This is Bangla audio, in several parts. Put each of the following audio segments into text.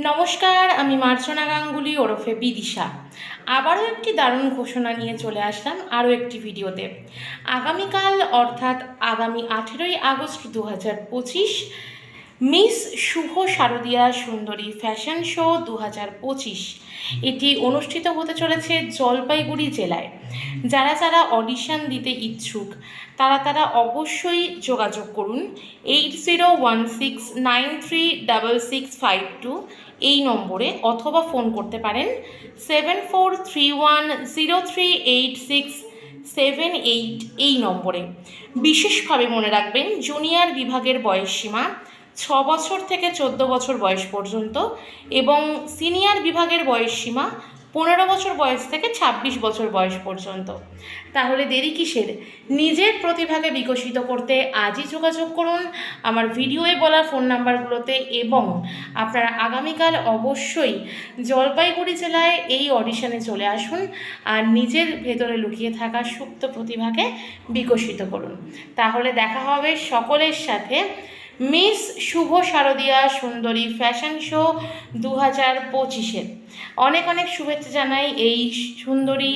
নমস্কার, আমি মার্জনা গাঙ্গুলি ওরফে বিদিশা। আবারও একটি দারুণ ঘোষণা নিয়ে চলে আসলাম আরও একটি ভিডিওতে। আগামীকাল অর্থাৎ আগামী 18ই আগস্ট 2025 মিস শুভ শারদীয়া সুন্দরী ফ্যাশন শো 2025 এটি অনুষ্ঠিত হতে চলেছে জলপাইগুড়ি জেলায়। যারা যারা অডিশন দিতে ইচ্ছুক তারা অবশ্যই যোগাযোগ করুন 8016936652 এই নম্বরে, অথবা ফোন করতে পারেন 7431038678 এই নম্বরে। বিশেষভাবে মনে রাখবেন, জুনিয়র বিভাগের বয়সসীমা 6 বছর থেকে 14 বছর বয়স পর্যন্ত এবং সিনিয়র বিভাগের বয়সসীমা 15 বছর বয়স থেকে 26 বছর বয়স পর্যন্ত। তাহলে দেরি কিসের? নিজের প্রতিভাকে বিকশিত করতে আজই যোগাযোগ করুন আমার ভিডিওয়ে বলা ফোন নাম্বারগুলোতে, এবং আপনারা আগামীকাল অবশ্যই জলপাইগুড়ি জেলায় এই অডিশনে চলে আসুন আর নিজের ভেতরে লুকিয়ে থাকা সুপ্ত প্রতিভাকে বিকশিত করুন। তাহলে দেখা হবে সকলের সাথে মিস শুভ শারদীয়া সুন্দরী ফ্যাশন শো 2025-এর। অনেক অনেক শুভেচ্ছা জানাই এই সুন্দরী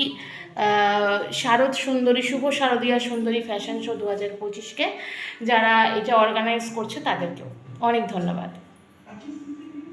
শুভ শারদীয়া সুন্দরী ফ্যাশন শো 2025-কে। যারা এটা অর্গানাইজ করছে তাদেরকেও অনেক ধন্যবাদ।